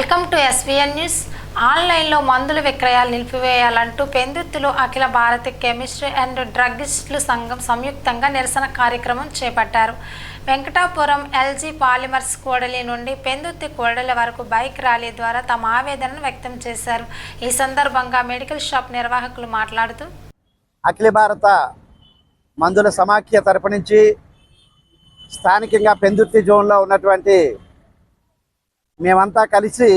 Welcome to SVN news. ఆన్లైన్లో మందుల విక్రయాలు నిలిపివేయాలంటూ పెందుర్తిలో అఖిల భారత కెమిస్ట్రీ అండ్ డ్రగ్గిస్టుల సంఘం సంయుక్తంగా నిరసన కార్యక్రమం చేపట్టారు. వెంకటాపురం ఎల్జీ పాలిమర్స్ కూడలి నుండి పెందుర్తి కూడలి వరకు బైక్ ర్యాలీ ద్వారా తమ ఆవేదనను వ్యక్తం చేశారు. ఈ సందర్భంగా మెడికల్ షాప్ నిర్వాహకులు మాట్లాడుతూ, అఖిల భారత మందుల సమాఖ్య తరపు నుంచి స్థానికంగా పెందుర్తి జోన్లో ఉన్నటువంటి మేమంతా కలిసి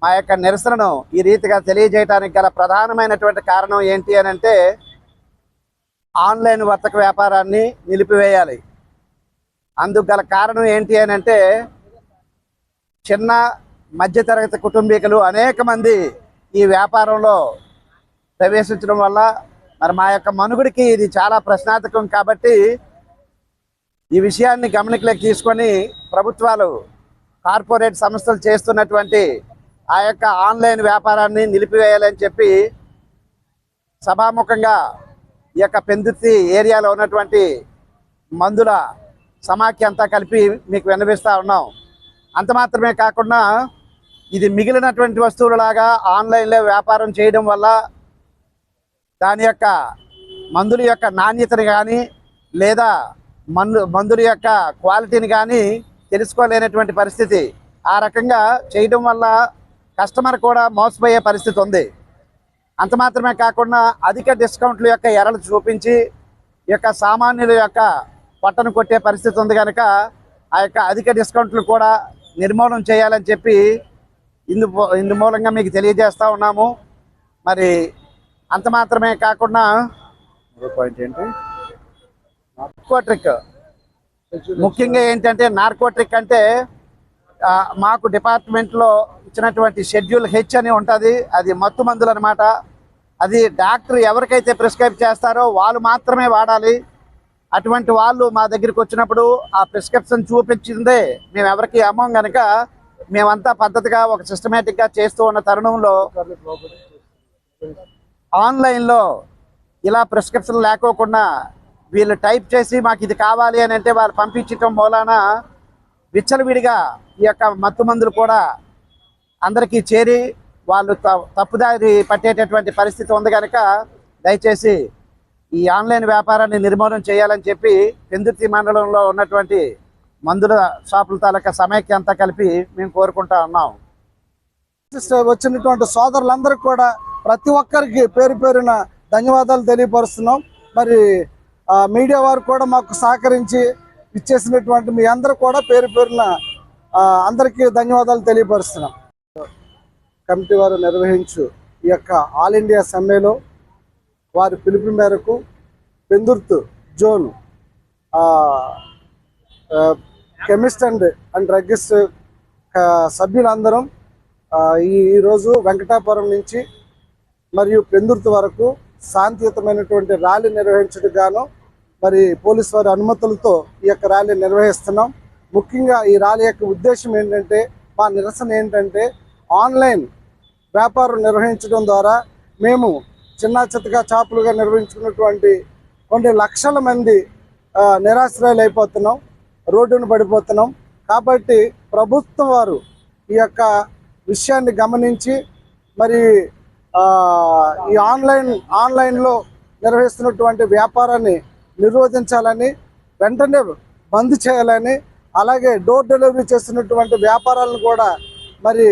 మా యొక్క నిరసనను ఈ రీతిగా తెలియజేయడానికి గల ప్రధానమైనటువంటి కారణం ఏంటి అని అంటే, ఆన్లైన్ వర్తక వ్యాపారాన్ని నిలిపివేయాలి. అందుకు గల కారణం ఏంటి అని అంటే, చిన్న మధ్యతరగతి కుటుంబీకులు అనేక మంది ఈ వ్యాపారంలో ప్రవేశించడం వల్ల మరి మా యొక్క మనుగడికి ఇది చాలా ప్రశ్నార్థకం. కాబట్టి ఈ విషయాన్ని గమనికలోకి తీసుకొని ప్రభుత్వాలు, కార్పొరేట్ సంస్థలు చేస్తున్నటువంటి ఆ యొక్క ఆన్లైన్ వ్యాపారాన్ని నిలిపివేయాలని చెప్పి సభాముఖంగా ఈ యొక్క పెందుర్తి ఏరియాలో ఉన్నటువంటి మందుల సమాఖ్య అంతా కలిపి మీకు విన్నవిస్తూ ఉన్నాం. అంత మాత్రమే కాకుండా ఇది మిగిలినటువంటి వస్తువులలాగా ఆన్లైన్లో వ్యాపారం చేయడం వల్ల దాని యొక్క మందుల యొక్క నాణ్యతని కానీ లేదా మందుల యొక్క క్వాలిటీని కానీ తెలుసుకోలేనటువంటి పరిస్థితి. ఆ రకంగా చేయడం వల్ల కస్టమర్ కూడా మోసపోయే పరిస్థితి ఉంది. అంత మాత్రమే కాకుండా అధిక డిస్కౌంట్ల యొక్క ఎరలు చూపించి ఈ యొక్క సామాన్యుల యొక్క పొట్టను కొట్టే పరిస్థితి ఉంది. కనుక ఆ యొక్క అధిక డిస్కౌంట్లు కూడా నిర్మూలన చేయాలని చెప్పి ఇందు మూలంగా మీకు తెలియజేస్తూ ఉన్నాము. మరి అంత మాత్రమే కాకుండా పాయింట్ ఏంటి, నార్కోట్రిక్, ముఖ్యంగా ఏంటంటే నార్కోట్రిక్ అంటే మాకు డిపార్ట్మెంట్లో ఇచ్చినటువంటి షెడ్యూల్ హెచ్ అని ఉంటుంది. అది మత్తు మందులు అనమాట. అది డాక్టర్ ఎవరికైతే ప్రిస్క్రైబ్ చేస్తారో వాళ్ళు మాత్రమే వాడాలి. అటువంటి వాళ్ళు మా దగ్గరికి వచ్చినప్పుడు ఆ ప్రిస్క్రిప్షన్ చూపించిందే మేము ఎవరికి అమ్మం. కనుక మేమంతా పద్ధతిగా ఒక సిస్టమేటిక్గా చేస్తూ ఉన్న తరుణంలో ఆన్లైన్లో ఇలా ప్రిస్క్రిప్షన్ లేకోకుండా వీళ్ళు టైప్ చేసి మాకు ఇది కావాలి అని అంటే వాళ్ళు పంపించటం మూలాన విచ్చలవిడిగా ఈ యొక్క మత్తు మందులు కూడా అందరికీ చేరి వాళ్ళు తప్పుదారి పట్టేటటువంటి పరిస్థితి ఉంది. కనుక దయచేసి ఈ ఆన్లైన్ వ్యాపారాన్ని నిర్మూలన చేయాలని చెప్పి పెందుర్తి మండలంలో ఉన్నటువంటి మందుల షాపుల తాలూకా సమైక్య అంతా కలిపి మేము కోరుకుంటా ఉన్నాం. వచ్చినటువంటి సోదరులందరికీ కూడా ప్రతి ఒక్కరికి పేరు పేరున ధన్యవాదాలు తెలియపరుస్తున్నాం. మరి మీడియా వారు కూడా మాకు సహకరించి ఇచ్చేసినటువంటి మీ అందరూ కూడా పేరు పేరున అందరికీ ధన్యవాదాలు తెలియపరుస్తున్నాం. కమిటీ వారు నిర్వహించు ఈ యొక్క ఆల్ ఇండియా సమ్మెలో వారి పిలుపు మేరకు Pendurthi zone chemist and druggist సభ్యులందరం ఈరోజు వెంకటాపురం నుంచి మరియు పెందుర్తి వరకు శాంతియుతమైనటువంటి ర్యాలీ నిర్వహించడం గాను మరి పోలీసు వారి అనుమతులతో ఈ యొక్క ర్యాలీ నిర్వహిస్తున్నాం. ముఖ్యంగా ఈ ర్యాలీ యొక్క ఉద్దేశం ఏంటంటే, మా నిరసన ఏంటంటే, ఆన్లైన్ వ్యాపారం నిర్వహించడం ద్వారా మేము చిన్న చిత్తగా చాపులుగా నిర్వహించుకున్నటువంటి కొన్ని లక్షల మంది నిరాశ్రయాలు అయిపోతున్నాం, రోడ్డును పడిపోతున్నాం. కాబట్టి ప్రభుత్వం వారు ఈ యొక్క విషయాన్ని గమనించి మరి ఈ ఆన్లైన్లో నిర్వహిస్తున్నటువంటి వ్యాపారాన్ని నిరోధించాలని, వెంటనే బంద్ చేయాలని, అలాగే డోర్ డెలివరీ చేస్తున్నటువంటి వ్యాపారాలను కూడా మరి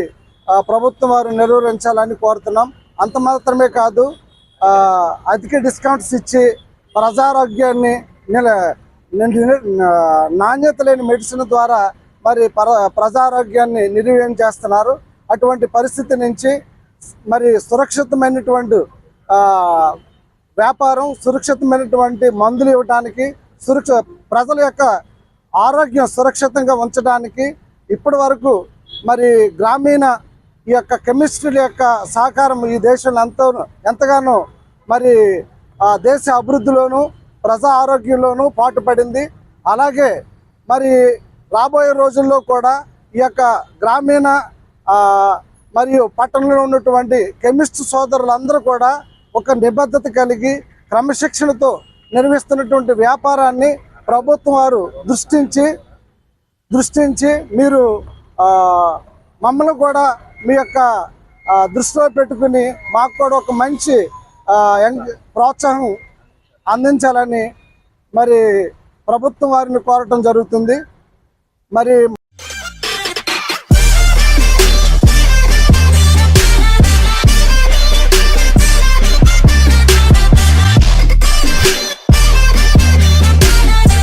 ప్రభుత్వం వారు నిర్వహించాలని కోరుతున్నాం. అంత మాత్రమే కాదు, అధిక డిస్కౌంట్స్ ఇచ్చి ప్రజారోగ్యాన్ని నాణ్యత లేని మెడిసిన్ ద్వారా మరి ప్రజారోగ్యాన్ని నిర్వీర్యం చేస్తున్నారు. అటువంటి పరిస్థితి నుంచి మరి సురక్షితమైనటువంటి వ్యాపారం, సురక్షితమైనటువంటి మందులు ఇవ్వడానికి, ప్రజల యొక్క ఆరోగ్యం సురక్షితంగా ఉంచడానికి ఇప్పటి వరకు మరి గ్రామీణ ఈ యొక్క కెమిస్ట్రీల యొక్క సహకారం ఈ దేశంలో ఎంతగానో మరి దేశ అభివృద్ధిలోనూ ప్రజా ఆరోగ్యంలోనూ పాటుపడింది. అలాగే మరి రాబోయే రోజుల్లో కూడా ఈ యొక్క గ్రామీణ మరియు పట్టణంలో ఉన్నటువంటి కెమిస్ట్ సోదరులందరూ కూడా ఒక నిబద్ధత కలిగి క్రమశిక్షణతో నిర్వహిస్తున్నటువంటి వ్యాపారాన్ని ప్రభుత్వం వారు దృష్టించి మీరు మమ్మల్ని కూడా మీ యొక్క దృష్టిలో పెట్టుకుని మాకు కూడా ఒక మంచి ప్రోత్సాహం అందించాలని మరి ప్రభుత్వం వారిని కోరటం జరుగుతుంది. మరి